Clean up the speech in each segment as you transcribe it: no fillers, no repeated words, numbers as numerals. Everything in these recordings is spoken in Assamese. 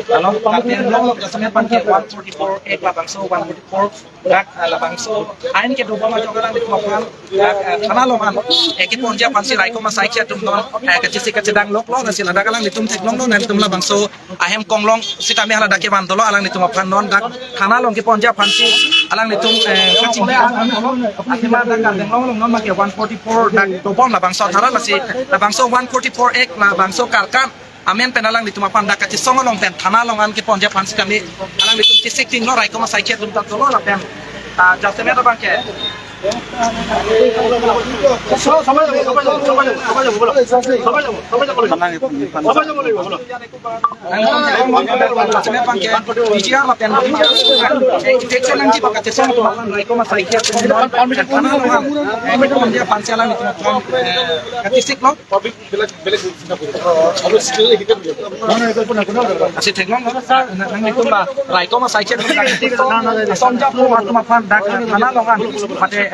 Kalau pakai long biasanya pakai 144 labangso 144 dak labangso ain ke do bama jogalan di makan thana longan ke ponja pansi raiko ma sai kya tum don ke chisi ka chedang lok lo nasi lada kalang ditum thik long non tum labangso ahem konglong sita me hala dake bandolo alang ditum aphan non dak thana long ke ponja pansi alang ditum kaching atima dak dang long non ma ke 144 dak do bom labangso thara lasi labangso 144 ek labangso karkan amen penalang di tuma panda kaci songolong pen thana longan ke ponja pansi kami alang di tum kisik no raiko ma sai kya tum tak lo la pen jase me bang ke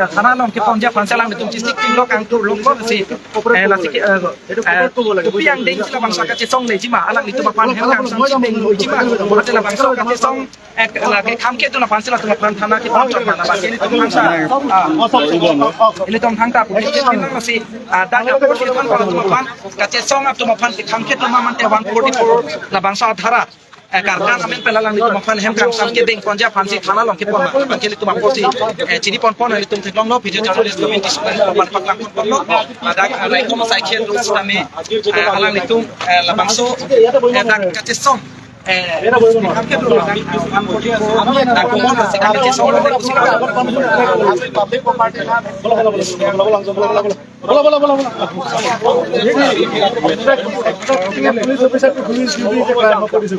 thana long ke ponja pansa lang tum chisik ting lo kang tur long lo si la si piang ding la bangsa ka chesong le jima alang itu pan hem kang sang ching lo jima ate la bangsa ka chesong la ke kham ke tu na pansa la tu pan thana ke pan chok na ba ke ni tu bangsa ini tong thang ta pu ke tin la si dang ya ko ti pan pa tu pan ka chesong ap tu pan ke kham ke tu ma man te 144 la bangsa thara karena amin pelalang itu makan hem kang sam ke beng ponja pansi thana long ke pon ma ke itu ma porsi chini pon pon itu thong lo video journalist community pan paklang pon lo ada lai ko ma sai khen ru stame alang itu labangso dak kacesong kam ke dulu dak komon masih kami kesong lo public property na bola police officer to police duty ke crime police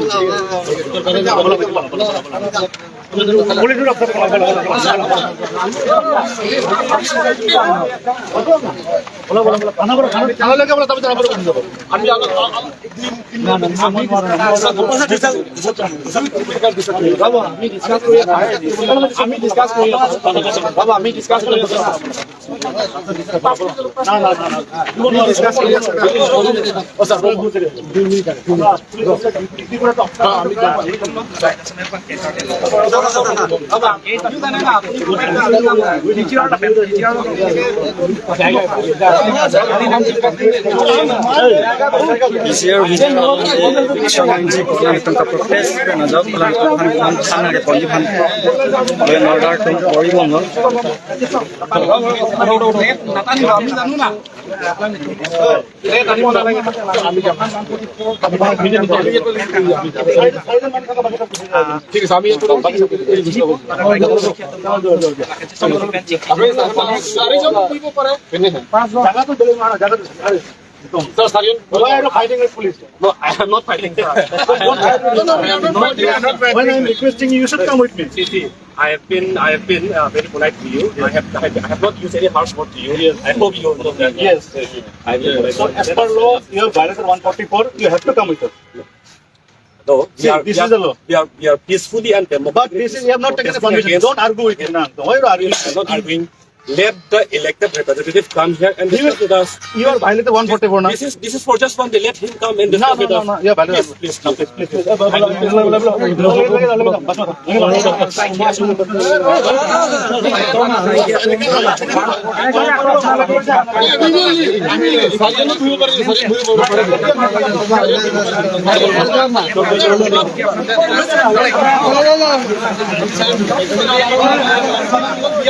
So, why are you fighting with police? No, I am not fighting. When I am requesting you, you should come with me. See, I have been very polite to you. I have not used any harsh word to you. Yes. I hope you know that. Yes. So as per law, you have violated 144. You have to come with us. No, this is the law. We are peacefully and democratic. But this is, you have not taken a permission. Don't argue with him now. Why are you arguing? I am not arguing. Let the elected representative come here and discuss with us. You are violated 144 now. This is for just one day. Let him come and discuss with us. No. You are violated. Please.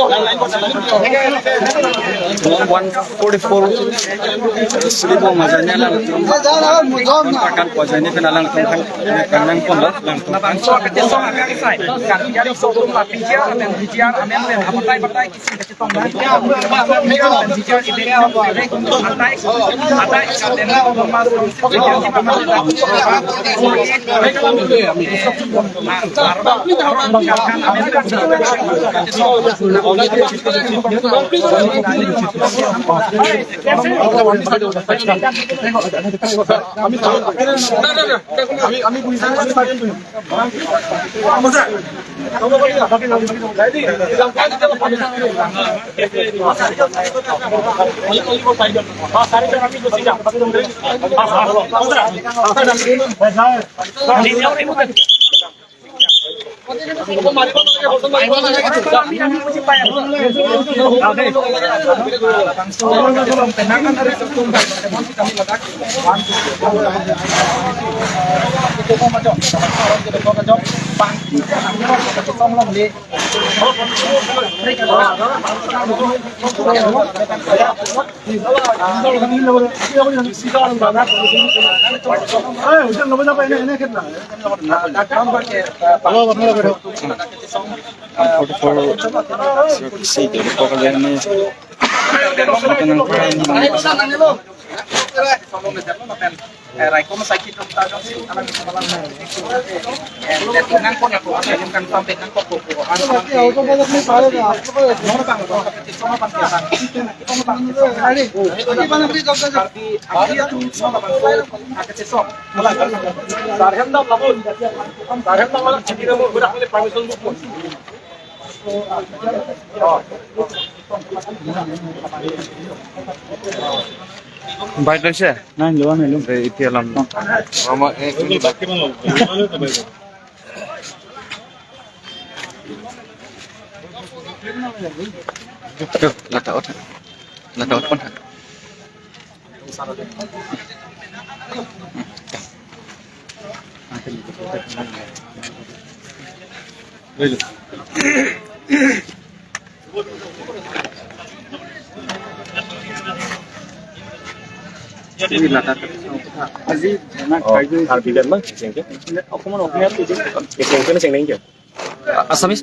144 seribu mazanya langsung kontrakan kuasanya kena langsung kan pondok langsung bangsa kecil song agak kisah kan jadi sokong lah pijar dan pijar amen dan apa kisah kecil song dan pijar ide ada dan normal pijar kita si dari pekerjaan ini Raiko masakit ang tanong si alam sa malam na. And tingnan ko na po kasi yung kan pampe ng kopo ko. Ano ba may para na? Ano ba ang ito na pangkasan? Ito na pangkasan. Hindi ba nang dito ka? Ang iya tu sa mga ko kasi so. Wala ka. Sarhem na labon. Sarhem na wala sige mo budak ni permission book mo. বাইরে আছে না লোয়া মেলুম ইতি আলাম আমার Ini bakit mo? Ano ka ba? lataot pun Harbidan bang? Aku mau open up itu. Itu kan sing nengke. Assamese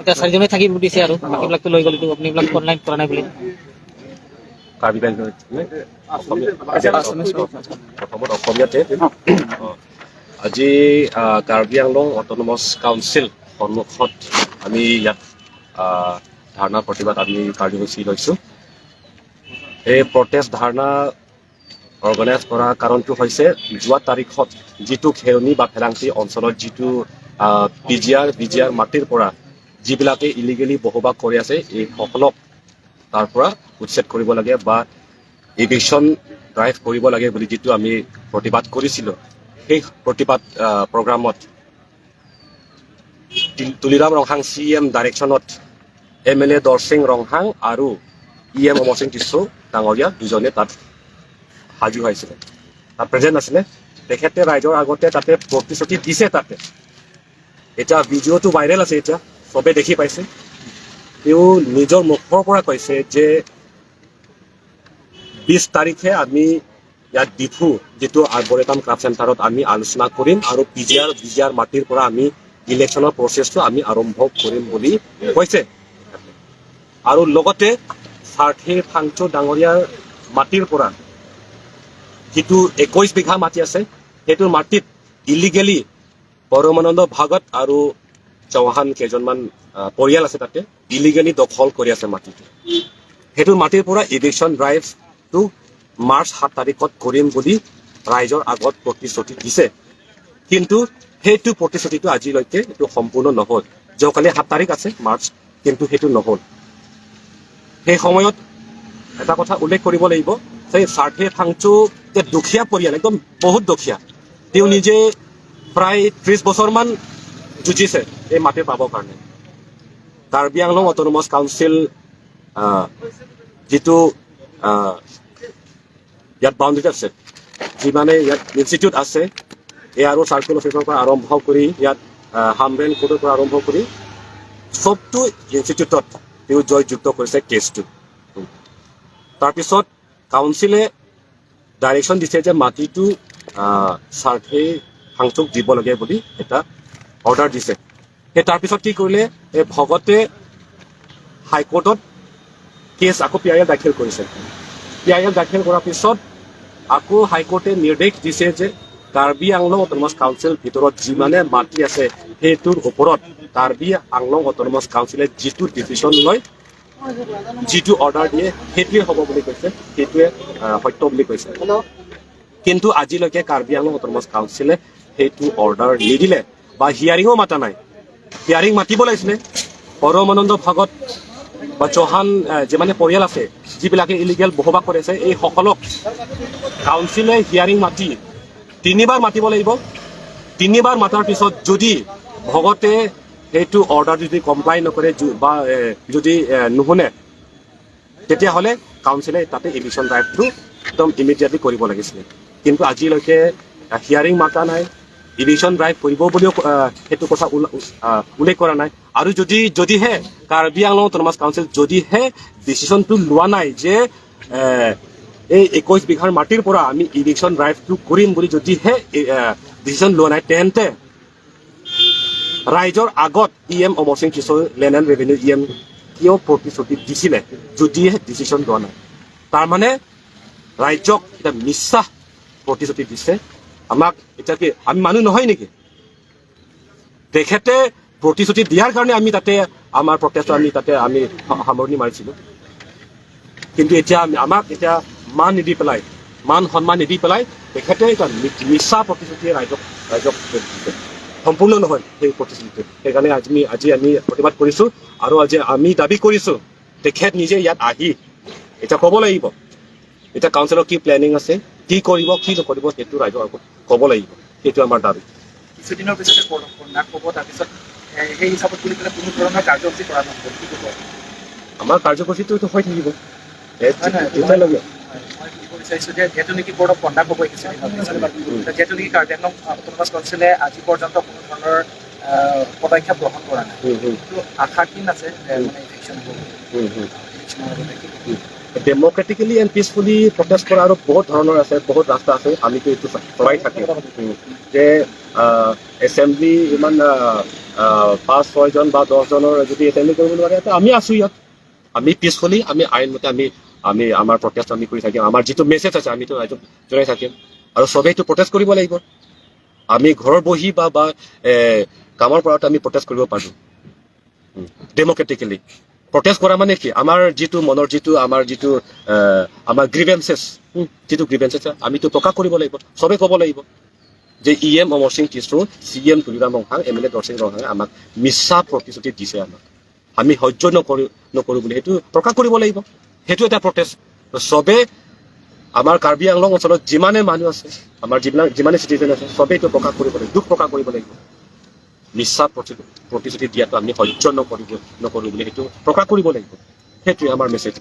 এতিয়া চাৰিজনে থাকি দিছে আৰু বাকীবিলাকতো লৈ গ'ল আপুনি এইবিলাক অনলাইন কৰা নাই বুলি Harbidan প্ৰথমত অসমীয়াতে আজি কাৰ্বি আংলং অট'নমাছ কাউন্সিল সন্মুখত আমি ইয়াত ধাৰণা প্ৰতিবাদ আমি কাৰ্যসূচী লৈছোঁ। এই প্ৰটেষ্ট ধাৰণা অৰ্গেনাইজ কৰাৰ কাৰণটো হৈছে যোৱা তাৰিখত যিটো খেৰণি বা ফেলাংচি অঞ্চলত যিটো বিজিআৰ মাটিৰ পৰা যিবিলাকে ইলিগেলি বসবাস কৰি আছে এই সকলক তাৰ পৰা উচ্ছেদ কৰিব লাগে বা ইভিকশ্যন ড্ৰাইভ কৰিব লাগে বুলি যিটো আমি প্ৰতিবাদ কৰিছিলোঁ। সেই প্ৰতিবাদ প্ৰগ্ৰামত তুলিৰাম ৰংহাং CM ডাইৰেকশ্যনত MLA দৰসিং ৰংহাং আৰু EM অমৰ সিং টিছু ডাঙৰীয়া দুজনে তাত হাজিৰ হৈছিলে, তাত প্ৰেজেণ্ট আছিলে। তেখেতে ৰাইজৰ আগতে তাতে প্ৰতিশ্ৰুতি দিছে। তাতে এতিয়া ভিডিঅ'টো ভাইৰেল আছে, এতিয়া চবে দেখি পাইছে। তেওঁ নিজৰ মুখৰ পৰা কৈছে যে 20 তাৰিখে আমি ইয়াত ডিফু যিটো আৰ্বৰেটাম ক্ৰাফ্ট চেণ্টাৰত আমি আলোচনা কৰিম আৰু বিজিআৰ মাটিৰ পৰা আমি ইলেকশ্যনৰ প্ৰচেছটো আমি আৰম্ভ কৰিম বুলি কৈছে। আৰু লগতে সাৰ্থে ফাংচো ডাঙৰীয়াৰ মাটিৰ পৰা যিটো 21 বিঘা মাটি আছে সেইটোৰ মাটিত ইলিগেলি পৰমানন্দ ভাগত আৰু চৌহান কেইজনমান পৰিয়াল আছে তাতে ইলিগেলি দখল কৰি আছে মাটিটো। সেইটোৰ মাটিৰ পৰা ইভিকশ্যন ড্ৰাইভটো মাৰ্চ 7 তাৰিখত কৰিম বুলি ৰাইজৰ আগত প্ৰতিশ্ৰুতি দিছে। কিন্তু সেইটো প্ৰতিশ্ৰুতিটো আজিলৈকে এইটো সম্পূৰ্ণ নহ'ল। যোৱাকালি 7 তাৰিখ আছে মাৰ্চ, কিন্তু সেইটো নহ'ল। সেই সময়ত এটা কথা উল্লেখ কৰিব লাগিব যে সাৰ্থে ফাংচো যে দুখীয়া পৰিয়াল, একদম বহুত দুখীয়া। তেওঁ নিজে প্ৰায় 30 বছৰমান যুঁজিছে এই মাটি পাবৰ কাৰণে। কাৰ্বি আংলং অট'নমাছ কাউন্সিল যিটো ইয়াত বাউণ্ডেৰীত আছে, যিমানে ইয়াত ইনষ্টিটিউট আছে, এই আৰু চাৰ্কুল অফিচৰ পৰা আৰম্ভ কৰি ইয়াত হামৰেন কোৰ্টৰ পৰা আৰম্ভ কৰি চবটো ইনষ্টিটিউটত তেওঁ জয়যুক্ত কৰিছে কেছটো তাৰপিছত কাউন্সিলে ডাইৰেকশ্যন দিছে যে মাটিটো চাৰ্ভে সাংচক দিব লাগে বুলি এটা অৰ্ডাৰ দিছে সেই তাৰপিছত কি কৰিলে এই ভগতে হাইকোৰ্টত কেছ আকৌ PIL দাখিল কৰিছে PIL দাখিল কৰাৰ পিছত আকৌ হাইকোৰ্টে নিৰ্দেশ দিছে যে কাৰ্বি আংলং অট'নমাছ কাউন্সিল ভিতৰত যিমানে মাটি আছে সেইটোৰ ওপৰত কাৰ্বি আংলং অট'নমাছ কাউন্সিলে যিটো ডিচিশ্যন লয় যিটো অৰ্ডাৰ দিয়ে সেইটোৱে হ'ব বুলি কৈছে সেইটোৱে সত্য বুলি কৈছে কিন্তু আজিলৈকে কাৰ্বি আংলং অট'নমাছ কাউন্সিলে সেইটো অৰ্ডাৰ নিদিলে বা হিয়াৰিঙো মাতা নাই হিয়াৰিং মাতিব লাগিছিলে পৰমানন্দ ভগত বা চৌহান যিমানে পৰিয়াল আছে যিবিলাকে ইলিগেল বসবাস কৰি আছে এই সকলক কাউন্সিলে হিয়াৰিং মাতি 3বাৰ মাতিব লাগিব 3বাৰ মাতাৰ পিছত যদি ভগতে সেইটো অৰ্ডাৰ যদি কমপ্লাই নকৰে বা যদি নুশুনে তেতিয়াহ'লে কাউন্সিলে তাতে ইভিকশ্যন ড্ৰাইভটো একদম ইমিডিয়েটলি কৰিব লাগিছিলে কিন্তু আজিলৈকে হিয়াৰিং মাতা নাই ইভিকশ্যন ড্ৰাইভ কৰিব বুলিও সেইটো কথা উল্লেখ কৰা নাই আৰু যদিহে কাৰ্বি আংলং অট'নমাছ কাউন্সিল যদিহে ডিচিশ্যনটো লোৱা নাই যে এই 21 বিঘাৰ মাটিৰ পৰা আমি ইভিকশ্যন ড্ৰাইভটো কৰিম বুলি যদিহে ডিচিশ্যন লোৱা নাই তেন্তে ৰাইজৰ আগত EM Amar Singh Kishore land and revenue EM কিয় প্ৰতিশ্ৰুতি দিছিলে যদিহে ডিচিশ্যন লোৱা নাই তাৰমানে ৰাইজক এটা মিছা প্ৰতিশ্ৰুতি দিছে আমাক এতিয়া কি আমি মানুহ নহয় নেকি তেখেতে প্ৰতিশ্ৰুতি দিয়াৰ কাৰণে আমি তাতে আমাৰ প্ৰটেষ্ট আমি তাতে আমি সামৰণি মাৰিছিলোঁ কিন্তু এতিয়া আমাক এতিয়া মান নিদি পেলাই মান সন্মান নিদি পেলাই তেখেতে এটা মিছা প্ৰতিশ্ৰুতিয়ে ৰাইজক দিছে সম্পূৰ্ণ নহয় সেই প্ৰতিশ্ৰুতি সেইকাৰণে আজি আমি প্ৰতিবাদ কৰিছোঁ আৰু আজি আমি দাবী কৰিছোঁ তেখেত নিজে ইয়াত আহি এতিয়া ক'ব লাগিব এতিয়া কাউন্সিলৰ কি প্লেনিং আছে কি কৰিব কি নকৰিব সেইটো ৰাইজৰ আগত ক'ব লাগিব সেইটো আমাৰ দাবী কিছুদিনৰ পিছতে কন্যাক ক'ব তাৰপিছত সেই হিচাপত বুলি পেলাই কোনো ধৰণৰ কাৰ্যসূচী কৰা নহ'ব কি ক'ব আমাৰ কাৰ্যসূচীটো হৈ থাকিব মই বুজিব বিচাৰিছোঁ যে যিহেতু নেকি বৰ্ড অফ কণ্ডাক্ট হ'ব কিছুদিনৰ পিছত যিহেতু নেকি কাৰ্বি আংলং অট'নমাছ কাউন্সিলে আজি পৰ্যন্ত কোনো ধৰণৰ পদক্ষেপ গ্ৰহণ কৰা নাই কিন্তু আশা কি আছে মানে ইলেকশ্যন ডেম'ক্ৰেটিকেলি এণ্ড পিচফুলি প্ৰটেষ্ট কৰা আৰু বহুত ধৰণৰ আছে বহুত ৰাস্তা আছে আমিতো এইটো চলাই থাকিম যে এছেম্বলি ইমান 5-6 জন বা 10 জনৰ যদি এছেম্বলি কৰিব নোৱাৰে আমি আছোঁ ইয়াত আমি পিচফুলি আমি আইনমতে আমি আমাৰ প্ৰটেষ্ট আমি কৰি থাকিম আমাৰ যিটো মেছেজ আছে আমিতো ৰাইজক জনাই থাকিম আৰু চবেইটো প্ৰটেষ্ট কৰিব লাগিব আমি ঘৰৰ বহি বা কামৰ পৰাতো আমি প্ৰটেষ্ট কৰিব পাৰোঁ ডেম'ক্ৰেটিকেলি প্ৰটেষ্ট কৰা মানে কি আমাৰ যিটো মনৰ আমাৰ গ্ৰিভেন্সেছ যিটো গ্ৰিভেন্সেছ আমিতো প্ৰকাশ কৰিব লাগিব চবেই ক'ব লাগিব যে EM অমৰ সিং কিশোৰ CM তুলিৰাম ৰংহাং MLA দৰসিং ৰংহাঙে আমাক মিছা প্ৰতিশ্ৰুতি দিছে আমাক আমি সহ্য নকৰোঁ বুলি সেইটো প্ৰকাশ কৰিব লাগিব সেইটো এটা প্ৰটেষ্ট চবে আমাৰ কাৰ্বি আংলং অঞ্চলত যিমানে মানুহ আছে আমাৰ যিমানে চিটিজেন আছে চবেই এইটো প্ৰকাশ কৰিব লাগিব দুখ প্ৰকাশ কৰিব লাগিব মিছা প্ৰতিশ্ৰুতি দিয়াটো আমি সহ্য নকৰোঁ বুলি সেইটো প্ৰকাশ কৰিব লাগিব সেইটোৱে আমাৰ মেছেজ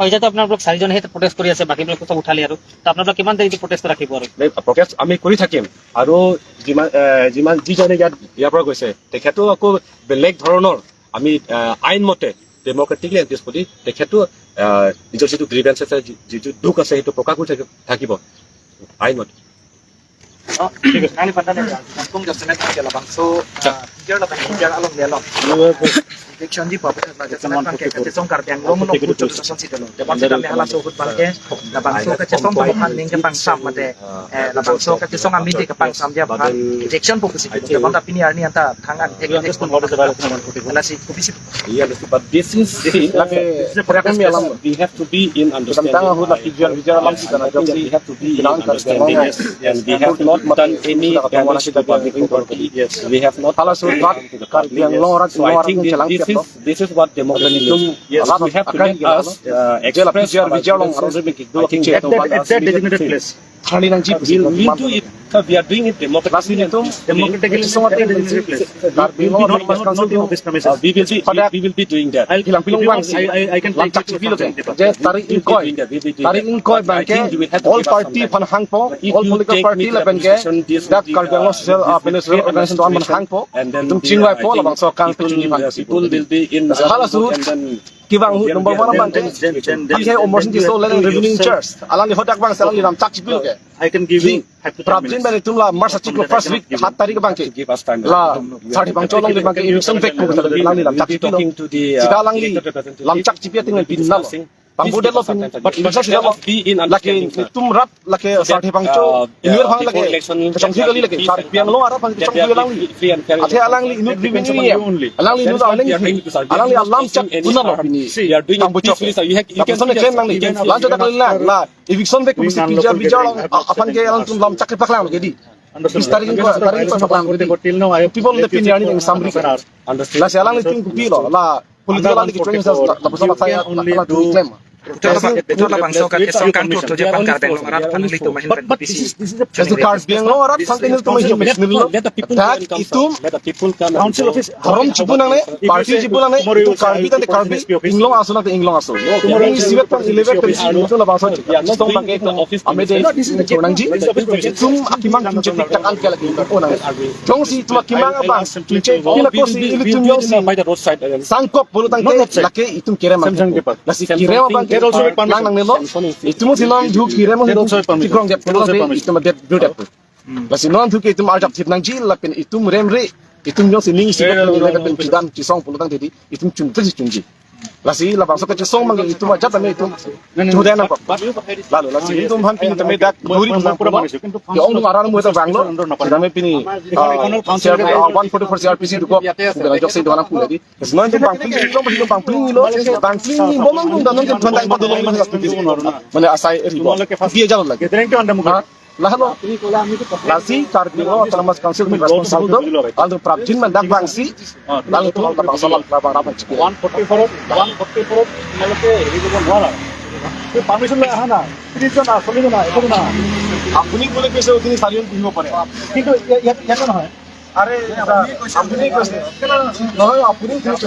এতিয়াতো আপোনালোক 4জনেহে প্ৰটেষ্ট কৰি আছে বাকীবিলাক চব উঠালি আৰু আপোনালোক কিমান দেৰি প্ৰটেষ্ট ৰাখিব আৰু প্ৰটেষ্ট আমি কৰি থাকিম আৰু যিজনে ইয়াৰ পৰা গৈছে তেখেতো আকৌ বেলেগ ধৰণৰ আমি আইনমতে ডেম'ক্ৰেটিকলি এণ্ড পিচফুলি তেখেতো নিজৰ যিটো গ্ৰিভেন্স আছে যিটো দুখ আছে সেইটো প্ৰকাশ কৰি থাকিব আইনমতে Kali pandang ya, kampung jam semen aja lah bang. So, biar alam dia lah. Election di bawah saja semen bangke. Kecesong kartian lo menunggu cuci sesuatu sih dulu. Depan sudah mehalah suhut bangke. Lah bang so kecesong bukan ning ke bang sam mate. Lah bang so kecesong ambil di ke bang sam dia bukan election fokus itu. Depan tapi ni arni anta tangan. Election baru sebaliknya. Lah si fokus itu. Iya, but this is we have to be in understanding. We have to be in understanding and we have not done any damage to public property. Yes, we have not. So I think this this is what democracy means. Yes, we have to let us express our views. At that designated place. We'll do it. We are doing it democratically. Democratically, so at that designated place. We will be doing that. I can take it to tarik inkoi bangke all party pan hangpo all political party la bangke that Karbiang social Venezuela organization to man hangpo tum chingwai po la bang so kang tu chungi bang People will be in hala su and then kibang hu number 1 bang ke almost di so len revenue church alang di hodak bang salang di ram chak chipil ke I can give you Prabjin bang tum la march chiklo first week 7 tarik bang ke give us time. la sari bang cholong di bang ke election back ko lang di ram chak chipil Talking to the sida lang di lam chak chipia tinggal bin nal bang budel lo but masa sida lo be in laki tum rap laki sari bang cho inur bang laki chong thi kali laki sari piang lo ara bang chong thi lang li free and fair. athe alang li inur revenue alang li inur alang li alam chak punna lo See, you are doing it peacefully, so you can Tapos claim lang ni lanjut tak la eviction back mesti bija apan ke alang tum lam chak paklang jadi tarik ko paklang till now I have people the pinyani ng samri ka la si alang li tim kupilo la political lang ki training sa tapos na saya la tu claim Ito la bangso ka ke song kang tur to Japan Karbiang lo arat panang lito mahin but this PC. is the Kasi card biang lo arat sampai nil tu mahi mix nil let the people tak come itum let the people come. council office harom cipunan ne party cipunan ne itu karbi tadi karbi inglong aso na inglong aso tomorrow is siwet pang 11 itu la bangso Not stong doing bangke the office amede kunang ji tum akimang tum cetik tak an kala ki ko na jong si tum akimang bang tum ce kila ko si ili tum yo si by the roadside. sangkop bulu tang ke lake itum kire mang lasi kire bang ke lang nang nilo itum sinong ju kire mo tikrong dep ko itum dep do dep lasi non tu ke itum arjap tip nang ji lapin itum remre itum yo sining si ko le pen pidan ci song bulu tang dedi itum chung tsi chungji lasi la bangso ke song mang itum ajat me itum judan nang lalu lasi itum han pin tame dak duri nang pura manis yo ong aran mo ta banglo dame pini 144 CRPC du ko da jok sei dona pula di non tu bang pin itum bang pin lo bang pin bomang dum danon ke thanda ba dolo mane asai ribo dia jalan lagi gathering to under muka lahalo lasi karbiro tamas council में responsible do aldo prabjin man dak bangsi lalu tu alda bangsa lang prabang rapan cik 144 malake রিজেবল হওয়া তো পারমিশন লা আনা 30 জন না 40 জন না এত না apuni bole kaise utini sarion puhibo pare কিন্তু এটা নহয় আরে apuni kaise নহয় apuni kaise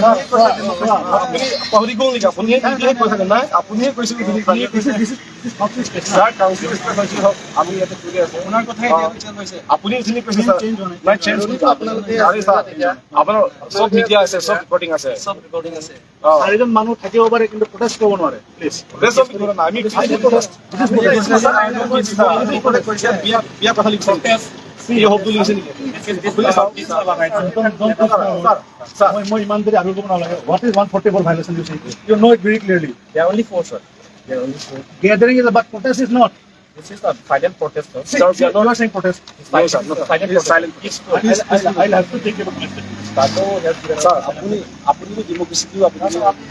apuni pahuri gol ni apuni ini kaise na apuni kaise utini sarion sir council specially হোক আমি এতে চলে আসে ওনার কথাই চেঞ্জ হইছে আপনি যিনি কইছে স্যার না চেঞ্জ হইছে আপনাদের আরে স্যার আপনার সব মিডিয়া আছে সব রিপোর্টিং আছে চাৰিজন মানুহ থাকিব পাৰে কিন্তু প্ৰটেষ্ট কৰিব নোৱাৰে প্লিজ ৰেসো বিকৰা না আমি প্ৰটেস্ট বিয়া কথা লিখছে এই হবদুল লিখছে স্যাৰ মই ইমান দেৰি আৰু ক'ব নালাগে হোৱাট ইজ 144 ভাইলেশন ইউ সে you know it very clearly They are only 4, sir. gathering is but protest is not This is a silent protest, sir. sir we are not saying protest No, sir. No, silent protest. Silent. I'll have to think about it sir আপনি ডেমোক্রেসি কি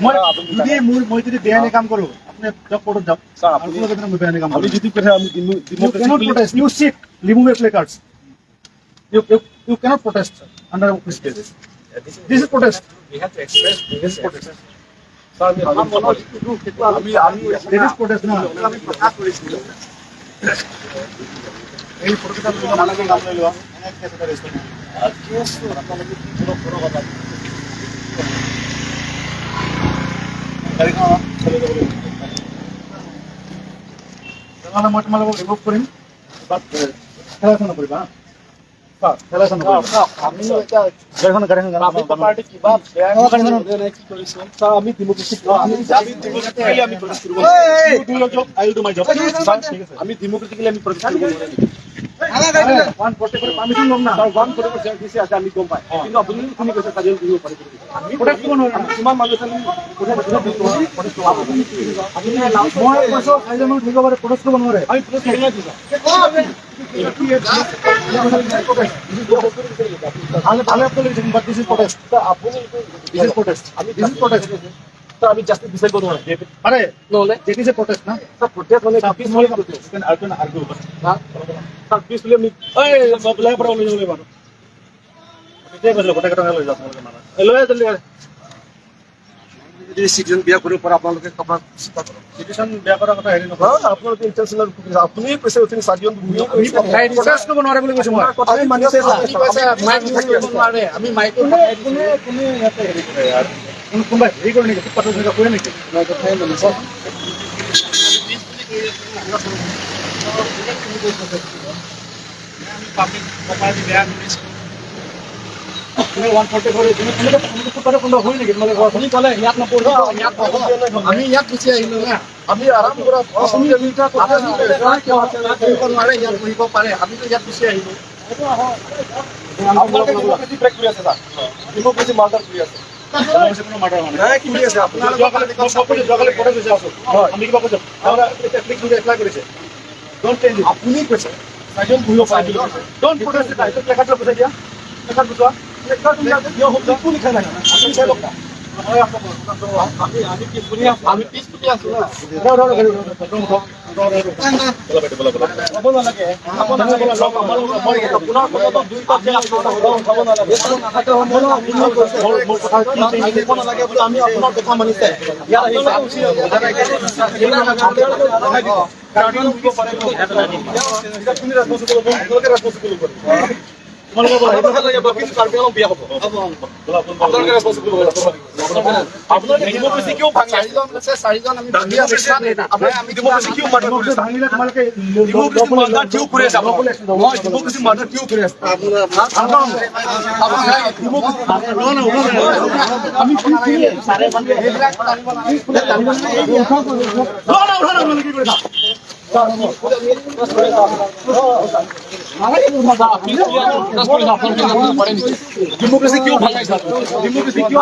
মই যদি মই যদি বেয়ানে কাম কৰো আপুনি জব কোৰ্টত যাওক স্যাৰ আপুনি যদি মই বেয়ানে কাম আপনি কৰো যদি কথা আমি you cannot protest you sit remove your placards you cannot protest under this case this is protest We have to express this protest. Sir আমি this is protest না আমি প্রকাশ করেছি এই প্রোটোকল গুলো নালাগে কাম লইলো অনেক কেস এটা রেজিস্টার কেস তো আপনাদের কি পুরো পুরো কথা গাড়ি না চলে যাবে তাহলে মই তোমালোক রিমুভ কৰিম বাট খেলাখন কৰিবা স্যাৰ খেলাখন কৰিবা আমি এটা গাড়ীখন আমি তো পার্টি কি বাপ কি করেছি স্যার আমি ডেমোক্রেসি আমি প্রকাশ করব do your job I will do my job আমি ডেমোক্রেটিক্যালি আমি প্রকাশ করব 144 পারমিশন লম না স্যার 144 দিছে আছে আমি কম পাই কিন্তু আপনি তুমি কইছে কাজের দিব পারে আমি প্রোটেক্ট করব না তোমার মানুষ আমি আপনি লাউ মই কৈছো কাইলে মই ঠিক হবে প্রোটেক্ট করব নোৱাৰে আমি প্রকাশ করি না দিছা ভালো ভালো আপনি লিখেন বাট দিস ইজ প্রোটেস্ট আপনি this is protest this is protest sir আমি জাস্ট ডিসাইড করব না আরে নহলে দিস ইজ এ প্রোটেস্ট না স্যার প্রোটেস্ট মানে আপনি মই কেন আর্গুমেন্ট স্যার পিছলে আমি এই লাই পড়া লই যাবে মানুষ কে বললো কত টাকা লই যাও তোমাকে মারা লই জলদি যদি চিটিজেন বিয়া কৰিব পৰা আপোনালোকে কপাল চিন্তা কৰক চিটিজেন বেয়া কৰাৰ কথা হেৰি নকৰা আপোনালোকে ইণ্টাৰনেশ্যনেল আপুনি কৈছে উঠি চাৰিজন প্ৰটেষ্ট কৰিব নোৱাৰে বুলি কৈছো মই আমি মানিছে আমি মাইক কোনে ইয়াতে হেৰি কৰে আৰু কোনোবাই হেৰি কৰে নেকি ফুটপাথৰ জেগা কৰে নেকি তুমি 140 কৰি তুমি ফুটপাথৰ কোনোবা হয় নেকি তোমালোকে আপুনি ক'লে ইয়াত নপঢ়িব ইয়াত আমি ইয়াত গুচি আহিলো না আমি আৰাম কৰা নোৱাৰে ইয়াত পঢ়িব পাৰে আমিতো ইয়াত গুচি আহিলো আপোনালোকে ডেমক্ৰেসি ব্ৰেক কৰি আছে তাত ডেমক্ৰেসি মাৰ্ডাৰ কৰি আছে নাই কি আছে আপোনালোকে যোৱাকালি ফটো দিছে আছো আমি কিবা কৈছো এপ্লাই কৰিছে ডোন্ট চেঞ্জ আপুনি কৈছে চাইজন ঘূৰিব পাৰে ডোন্ট প্ৰটেষ্ট এটা লেখাটো কৈছে দিয়া লেখাটো বুজোৱা লেখাটো দিয়া হ'ব কোন লিখা নাই আপুনি চাই লওক আমি পিছ ফুটি আছো না হ'ব নালাগে আমি আপোনাৰ কথা মানিছে চাৰিজন আমি ডেমোক্রেসি কিয় ভাল লাগিছে ডেমোক্রেসি কিয়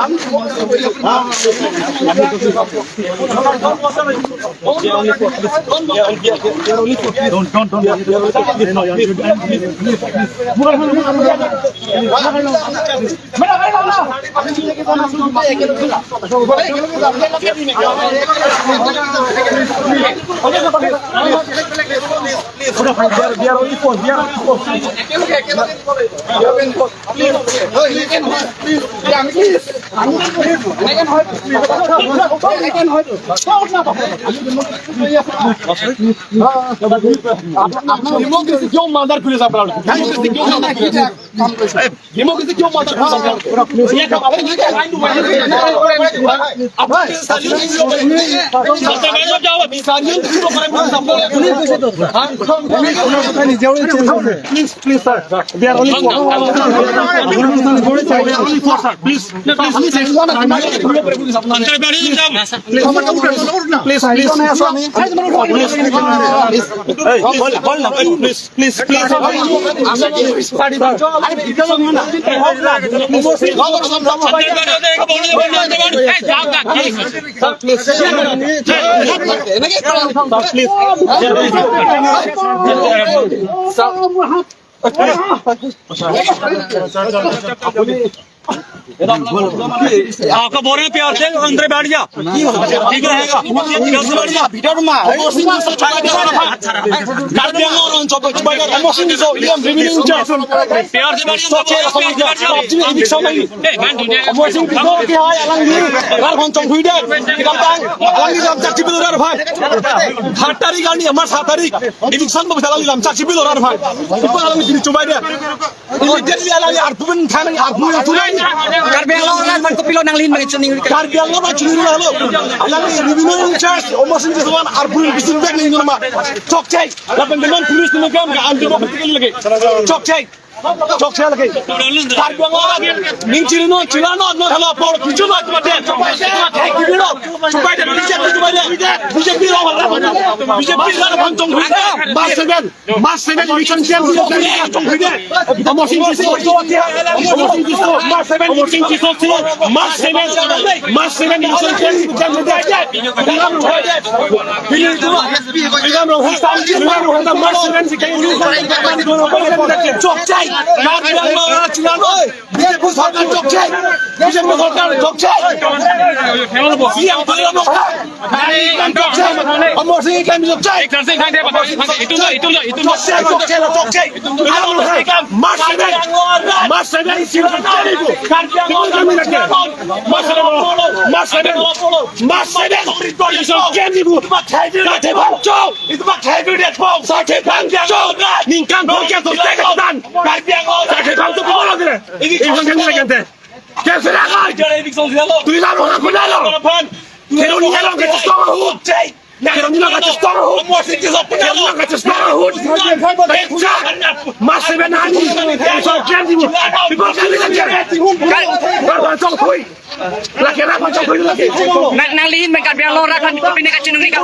ডেমোক্রেসি কিয় মাদার খুলেছে আপনারা ডেমোক্রেসি কিয় মাদার आपका बोल रहे प्यार से अंदर बैठ जा ठीक रहेगा प्यार से চক চাই বিজেপি সরকার ঢুকছে বিজেপি সরকার ঢুকছে আমার সিং কাম ঢুকছে nang lihin men kan biang lo ra kan pini ka chinung ka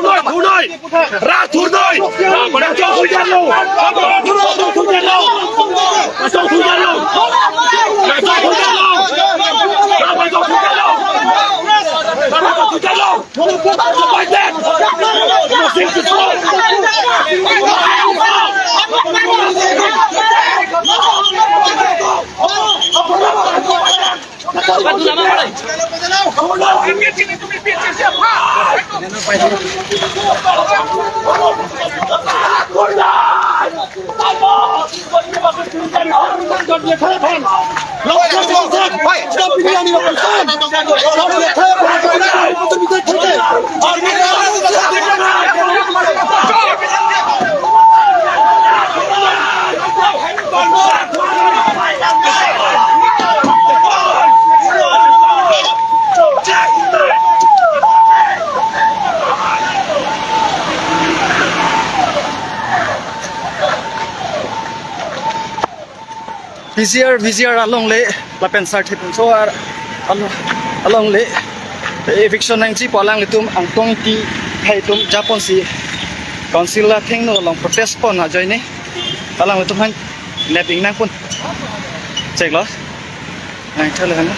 VCR along le la pensar thip so along le eviction nang chi palang litum ang tong ti khai tum japon si council la theng no long protest pon ha join ni alang litum han neping nang pun check lo nang thale han